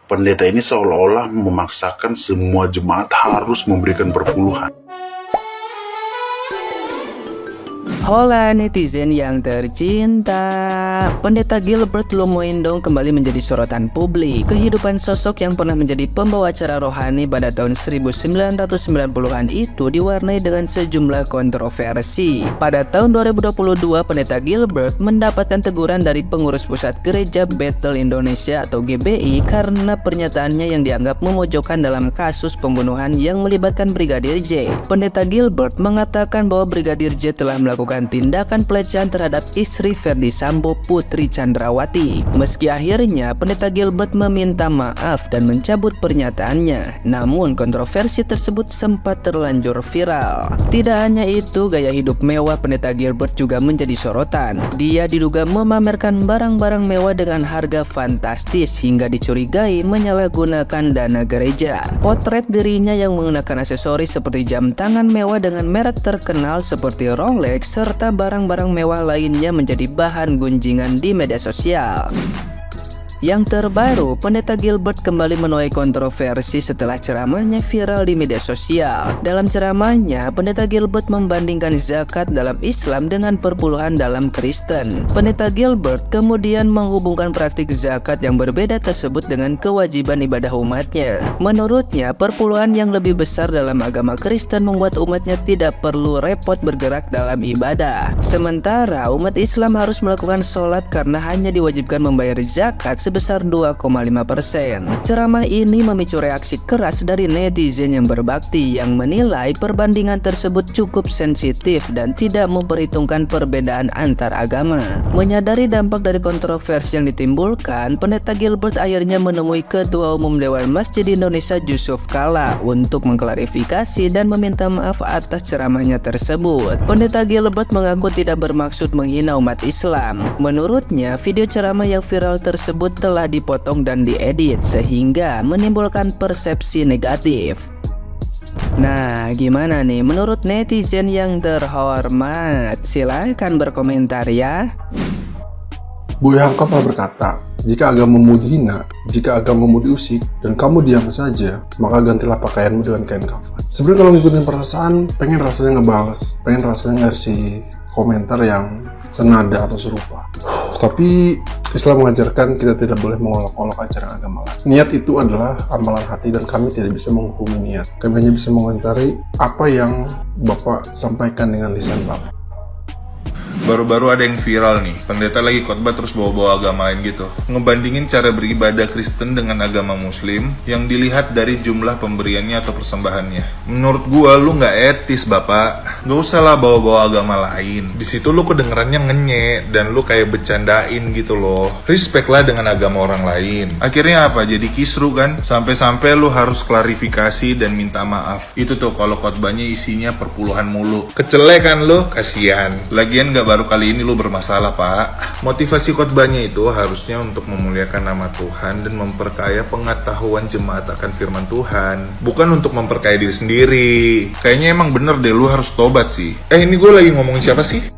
Pendeta ini seolah-olah memaksakan semua jemaat harus memberikan perpuluhan. Hola netizen yang tercinta, Pendeta Gilbert Lumoindong kembali menjadi sorotan publik. Kehidupan sosok yang pernah menjadi pembawa acara rohani pada tahun 1990-an itu diwarnai dengan sejumlah kontroversi. Pada tahun 2022, Pendeta Gilbert mendapatkan teguran dari pengurus pusat Gereja Bethel Indonesia atau GBI karena pernyataannya yang dianggap memojokkan dalam kasus pembunuhan yang melibatkan Brigadir J. Pendeta Gilbert mengatakan bahwa Brigadir J telah melakukan tindakan pelecehan terhadap istri Ferdy Sambo, Putri Chandrawati. Meski akhirnya Pendeta Gilbert meminta maaf dan mencabut pernyataannya, namun kontroversi tersebut sempat terlanjur viral. Tidak hanya itu, gaya hidup mewah Pendeta Gilbert juga menjadi sorotan. Dia diduga memamerkan barang-barang mewah dengan harga fantastis hingga dicurigai menyalahgunakan dana gereja. Potret dirinya yang menggunakan aksesoris seperti jam tangan mewah dengan merek terkenal seperti Rolex serta barang-barang mewah lainnya menjadi bahan gunjingan di media sosial. Yang terbaru, Pendeta Gilbert kembali menuai kontroversi setelah ceramahnya viral di media sosial. Dalam ceramahnya, Pendeta Gilbert membandingkan zakat dalam Islam dengan perpuluhan dalam Kristen. Pendeta Gilbert kemudian menghubungkan praktik zakat yang berbeda tersebut dengan kewajiban ibadah umatnya. Menurutnya, perpuluhan yang lebih besar dalam agama Kristen membuat umatnya tidak perlu repot bergerak dalam ibadah. Sementara umat Islam harus melakukan sholat karena hanya diwajibkan membayar zakat sebesar 2,5%. Ceramah ini memicu reaksi keras dari netizen yang berbakti yang menilai perbandingan tersebut cukup sensitif dan tidak memperhitungkan perbedaan antar agama. Menyadari dampak dari kontroversi yang ditimbulkan, Pendeta Gilbert akhirnya menemui Ketua Umum Dewan Masjid Indonesia Yusuf Kala untuk mengklarifikasi dan meminta maaf atas ceramahnya tersebut. Pendeta Gilbert mengaku tidak bermaksud menghina umat Islam. Menurutnya, video ceramah yang viral tersebut telah dipotong dan diedit sehingga menimbulkan persepsi negatif. Nah, gimana nih menurut netizen yang terhormat? Silahkan berkomentar ya. Buya Hamka pernah berkata, jika agamamu dihina, jika agamamu diusik, dan kamu diam saja, maka gantilah pakaianmu dengan kain kafan. Sebenarnya kalau ngikutin perasaan, pengen rasanya ngebales, pengen rasanya ngasih komentar yang senada atau serupa. Tapi Islam mengajarkan kita tidak boleh mengolok-olok ajaran agama lain. Niat itu adalah amalan hati dan kami tidak bisa menghukumi niat. Kami hanya bisa mengomentari apa yang Bapak sampaikan dengan lisan Bapak. Baru-baru ada yang viral nih, pendeta lagi khotbah terus bawa-bawa agama lain gitu. Ngebandingin cara beribadah Kristen dengan agama Muslim yang dilihat dari jumlah pemberiannya atau persembahannya. Menurut gua, lu nggak etis, Bapak. Nggak usah lah bawa-bawa agama lain. Di situ lu kedengerannya ngenyek dan lu kayak bercandain gitu loh. Respect lah dengan agama orang lain. Akhirnya apa? Jadi kisru kan? Sampai-sampai lu harus klarifikasi dan minta maaf. Itu tuh kalau khotbahnya isinya perpuluhan mulu. Kecelek kan lu? Kasihan. Lagian nggak baru kali ini lu bermasalah, Pak. Motivasi khotbahnya itu harusnya untuk memuliakan nama Tuhan dan memperkaya pengetahuan jemaat akan firman Tuhan, bukan untuk memperkaya diri sendiri. Kayaknya emang bener deh, lu harus tobat sih. Ini gue lagi ngomongin siapa sih?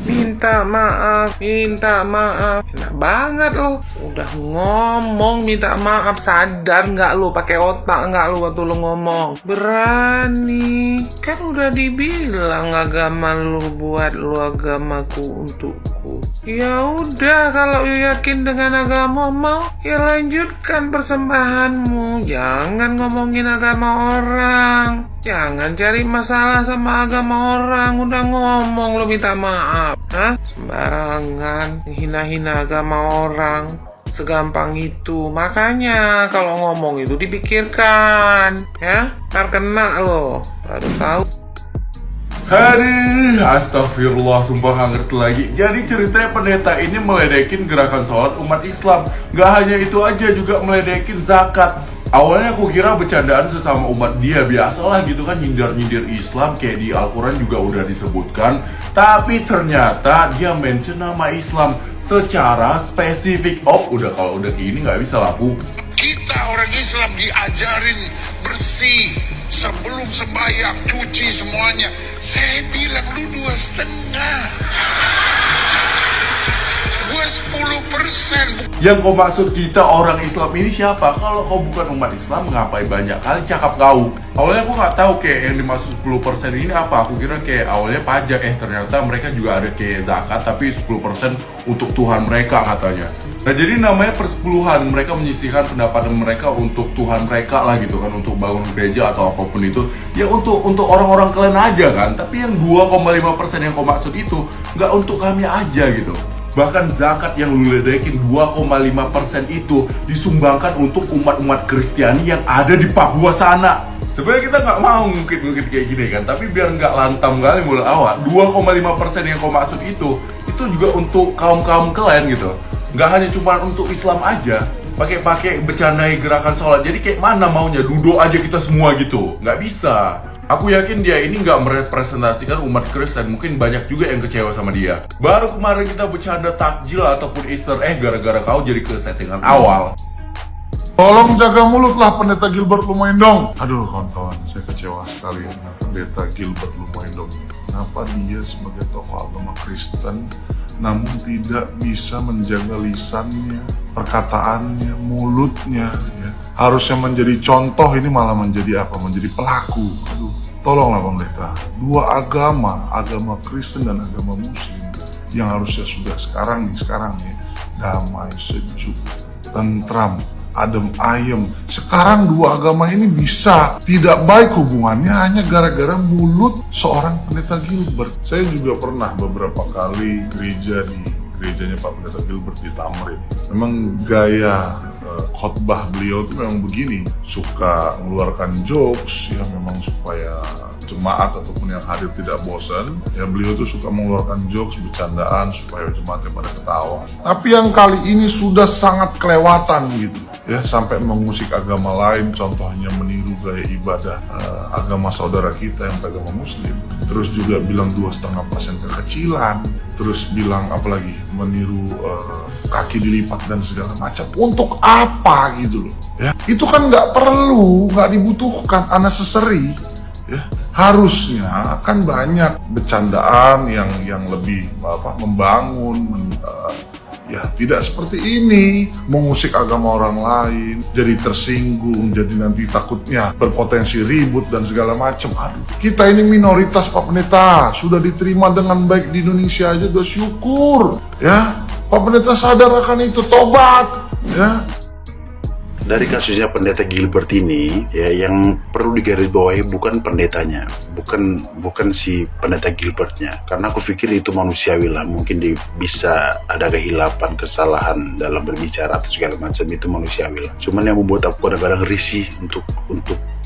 Minta maaf. Enak banget lo. Udah ngomong minta maaf, sadar nggak lo? Pakai otak nggak lo waktu lo ngomong? Berani. Kan udah dibilang agama lo buat lo, agamaku untukku. Ya udah, kalau yakin dengan agama mau, ya lanjutkan persembahanmu. Jangan ngomongin agama orang. Jangan cari masalah sama agama orang. Udah ngomong lo minta maaf. Sembarangan hina-hina agama orang. Segampang itu. Makanya kalau ngomong itu dipikirkan, ya. Ntar kena lo. Baru tahu. Aduh, astagfirullah, sumpah gak ngerti lagi. Jadi ceritanya pendeta ini meledekin gerakan sholat umat Islam. Gak hanya itu aja, juga meledekin zakat. Awalnya aku kira bercandaan sesama umat dia, biasalah gitu kan, nyindir-nyindir Islam, kayak di Al-Quran juga udah disebutkan. Tapi ternyata dia mention nama Islam secara spesifik. Udah kalau udah gini nggak bisa laku. Kita orang Islam diajarin bersih sebelum sembahyang, cuci semuanya. Saya bilang lu 2,5. Gua 10%. Yang kau maksud kita orang Islam ini siapa? Kalau kau bukan umat Islam, ngapain banyak kali cakap kau? Awalnya aku nggak tahu kayak yang dimaksud 10% ini apa. Aku kira kayak awalnya pajak, ternyata mereka juga ada kayak zakat, tapi 10% untuk Tuhan mereka katanya. Nah jadi namanya persepuluhan, mereka menyisihkan pendapatan mereka untuk Tuhan mereka lah gitu kan, untuk bangun gereja atau apapun itu. Ya untuk orang-orang kalian aja kan. Tapi yang 2,5% yang kau maksud itu nggak untuk kami aja gitu. Bahkan zakat yang lu ledekin 2,5% itu disumbangkan untuk umat-umat Kristiani yang ada di Papua sana. Sebenarnya kita nggak mau mungkin kayak gini kan, tapi biar nggak lantam kali mulai awal, 2,5% yang kau maksud itu juga untuk kaum-kaum kalian gitu. Nggak hanya cuma untuk Islam aja, pakai bercandai gerakan sholat. Jadi kayak mana maunya, duduk aja kita semua gitu, nggak bisa. Aku yakin dia ini nggak merepresentasikan umat Kristen, mungkin banyak juga yang kecewa sama dia. Baru kemarin kita bercanda takjil ataupun Easter egg gara-gara kau jadi ke settingan awal. Tolong jaga mulut lah Pendeta Gilbert Lumoindong. Aduh kawan-kawan, saya kecewa sekali dengan Pendeta Gilbert Lumoindong. Kenapa dia sebagai tokoh agama Kristen namun tidak bisa menjaga lisannya, perkataannya, mulutnya ya. Harusnya menjadi contoh, ini malah menjadi apa? Menjadi pelaku. Aduh, tolonglah pendeta. Dua agama Kristen dan agama Muslim yang harusnya sudah sekarang nih damai, sejuk, tentram, adem ayem. Sekarang dua agama ini bisa tidak baik hubungannya hanya gara-gara mulut seorang Pendeta Gilbert. Saya juga pernah beberapa kali gerejanya Pak Pendeta Gilbert di Tamrin. Memang gaya khotbah beliau itu memang begini, suka mengeluarkan jokes ya, memang supaya jemaat ataupun yang hadir tidak bosan ya. Beliau tuh suka mengeluarkan jokes, bercandaan supaya jemaatnya pada ketawa. Tapi yang kali ini sudah sangat kelewatan gitu ya, sampai mengusik agama lain, contohnya meniru gaya ibadah agama saudara kita yang beragama Muslim. Terus juga bilang 2,5% kekecilan, terus bilang apalagi meniru kaki dilipat dan segala macam. Untuk apa gitu loh ya? Itu kan nggak perlu, nggak dibutuhkan unnecessary ya. Harusnya kan banyak bercandaan yang lebih membangun, ya tidak seperti ini, mengusik agama orang lain, jadi tersinggung, jadi nanti takutnya berpotensi ribut dan segala macam. Aduh, kita ini minoritas Pak Pendeta, sudah diterima dengan baik di Indonesia aja udah syukur ya. Pak Pendeta sadar akan itu, tobat ya. Dari kasusnya Pendeta Gilbert ini ya, yang perlu digarisbawahi bukan pendetanya, bukan si Pendeta Gilbertnya, karena aku pikir itu manusiawi lah, mungkin bisa ada kehilapan, kesalahan dalam berbicara atau segala macam, itu manusiawi lah. Cuman yang membuat aku kadang-kadang risih untuk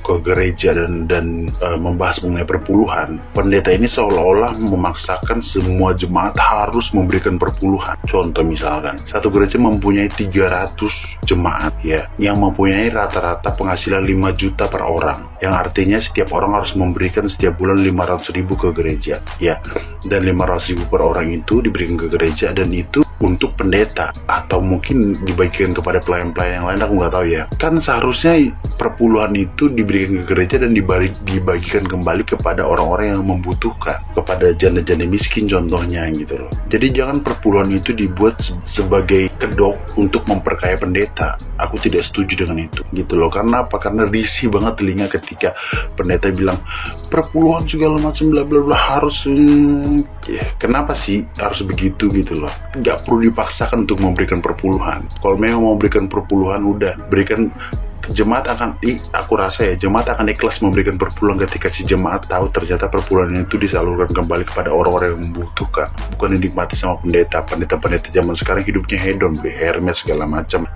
ke gereja dan membahas mengenai perpuluhan, pendeta ini seolah-olah memaksakan semua jemaat harus memberikan perpuluhan. Contoh misalkan, satu gereja mempunyai 300 jemaat ya, yang mempunyai rata-rata penghasilan 5 juta per orang, yang artinya setiap orang harus memberikan setiap bulan 500.000 ke gereja ya, dan 500.000 per orang itu diberikan ke gereja, dan itu untuk pendeta atau mungkin dibagikan kepada pelayan-pelayan yang lain, aku nggak tahu ya. Kan seharusnya perpuluhan itu diberikan ke gereja dan dibagikan kembali kepada orang-orang yang membutuhkan, kepada janda-janda miskin contohnya gitu loh. Jadi jangan perpuluhan itu dibuat sebagai kedok untuk memperkaya pendeta. Aku tidak setuju dengan itu gitu loh. Karena apa? Karena risih banget telinga ketika pendeta bilang perpuluhan segala macam bla bla bla, harus kenapa sih harus begitu gitu loh. Nggak perlu dipaksakan untuk memberikan perpuluhan. Kalau memang mau memberikan perpuluhan, udah berikan. Jemaat akan, aku rasa ya, jemaat akan ikhlas memberikan perpuluhan ketika si jemaat tahu ternyata perpuluhan itu disalurkan kembali kepada orang-orang yang membutuhkan, bukan dinikmati sama pendeta zaman sekarang hidupnya hedon, beli Hermes segala macam,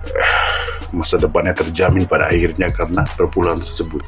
masa depannya terjamin pada akhirnya karena perpuluhan tersebut.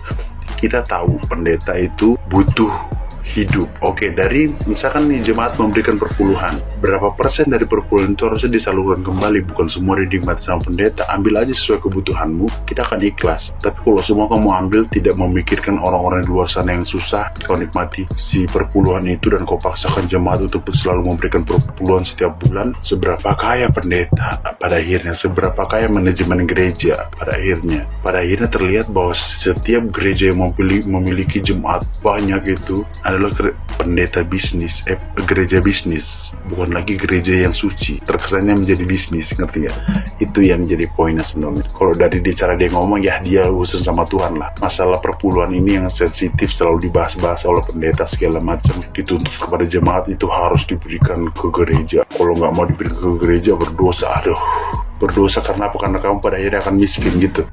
Kita tahu pendeta itu butuh hidup. Oke, dari misalkan nih jemaat memberikan perpuluhan, berapa persen dari perpuluhan itu harusnya disalurkan kembali, bukan semua dinikmati sama pendeta. Ambil aja sesuai kebutuhanmu, kita akan ikhlas. Tapi kalau semua kamu ambil tidak memikirkan orang-orang di luar sana yang susah, kau nikmati si perpuluhan itu dan kau paksakan jemaat untuk selalu memberikan perpuluhan setiap bulan, seberapa kaya pendeta pada akhirnya, seberapa kaya manajemen gereja pada akhirnya terlihat bahwa setiap gereja yang memiliki jemaat banyak itu adalah adalah pendeta bisnis, gereja bisnis, bukan lagi gereja yang suci. Terkesannya menjadi bisnis, ngerti nggak? Itu yang jadi poinnya sebenarnya. Kalau dari cara dia ngomong, ya dia urusan sama Tuhan lah. Masalah perpuluhan ini yang sensitif selalu dibahas-bahas oleh pendeta segala macam. Dituntut kepada jemaat itu harus diberikan ke gereja. Kalau nggak mau diberikan ke gereja berdosa. Aduh, berdosa karena apa? Karena kamu pada akhirnya akan miskin gitu.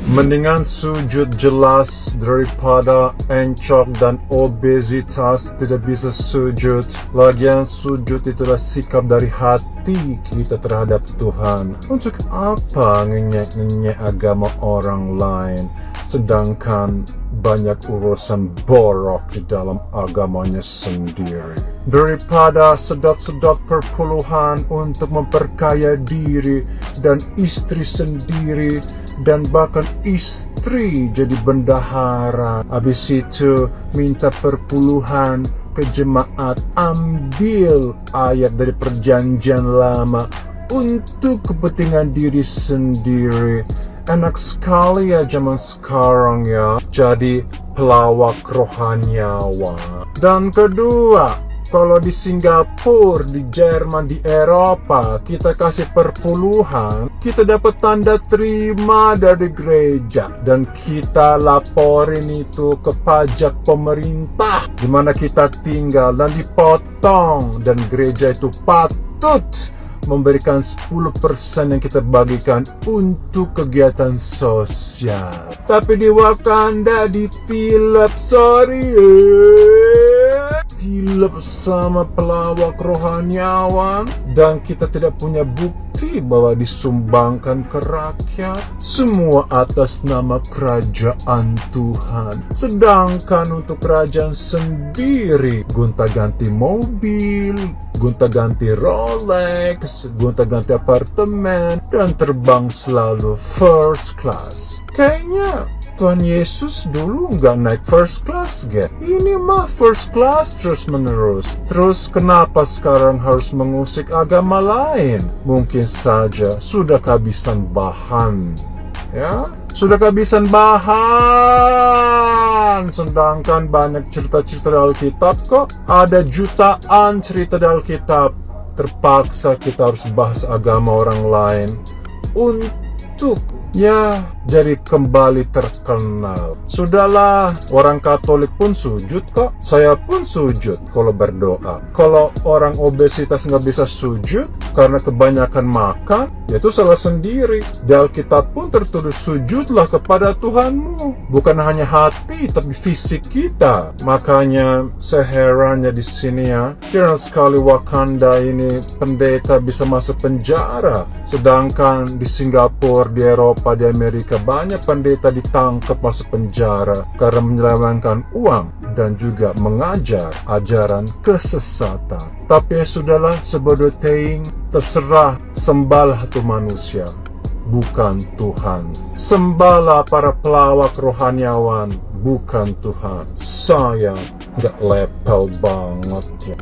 Mendingan sujud jelas daripada encok dan obesitas tidak bisa sujud. Lagian sujud itulah sikap dari hati kita terhadap Tuhan. Untuk apa ngenyek-ngenyek agama orang lain, sedangkan banyak urusan borok di dalam agamanya sendiri. Daripada sedot-sedot perpuluhan untuk memperkaya diri dan istri sendiri, dan bahkan istri jadi bendahara. Habis itu minta perpuluhan ke jemaat, ambil ayat dari perjanjian lama untuk kepentingan diri sendiri. Enak sekali ya zaman sekarang ya, jadi pelawak rohaniawan. Dan kedua, kalau di Singapura, di Jerman, di Eropa, kita kasih perpuluhan, kita dapat tanda terima dari gereja. Dan kita laporin itu ke pajak pemerintah, di mana kita tinggal, dan dipotong. Dan gereja itu patut memberikan 10% yang kita bagikan untuk kegiatan sosial. Tapi di Wakanda ditilep, tilep sama pelawak rohaniawan, dan kita tidak punya bukti bahwa disumbangkan ke rakyat. Semua atas nama kerajaan Tuhan. Sedangkan untuk kerajaan sendiri, gonta-ganti mobil, gonta-ganti Rolex, gonta-ganti apartemen, dan terbang selalu first class. Kayaknya Tuhan Yesus dulu nggak naik first class, get? Ini mah first class terus menerus. Terus kenapa sekarang harus mengusik agama lain? Mungkin saja sudah kehabisan bahan, ya? Sudah kehabisan bahan. Sedangkan banyak cerita-cerita di Alkitab kok. Ada jutaan cerita di Alkitab. Terpaksa kita harus bahas agama orang lain untuk jadi kembali terkenal. Sudahlah, orang Katolik pun sujud kok. Saya pun sujud kalau berdoa. Kalau orang obesitas nggak bisa sujud karena kebanyakan makan, ya itu salah sendiri. Di Alkitab pun tertulis sujudlah kepada Tuhanmu. Bukan hanya hati, tapi fisik kita. Makanya saya herannya di sini ya. Jarang sekali Wakanda ini pendeta bisa masuk penjara. Sedangkan di Singapura, di Eropa, di Amerika banyak pendeta ditangkap masuk penjara karena menyelewengkan uang dan juga mengajar ajaran kesesatan. Tapi ya sudahlah, sebodoh teing, terserah, sembahlah tuh manusia, bukan Tuhan. Sembahlah para pelawak rohaniawan, bukan Tuhan. Saya nggak level banget ya.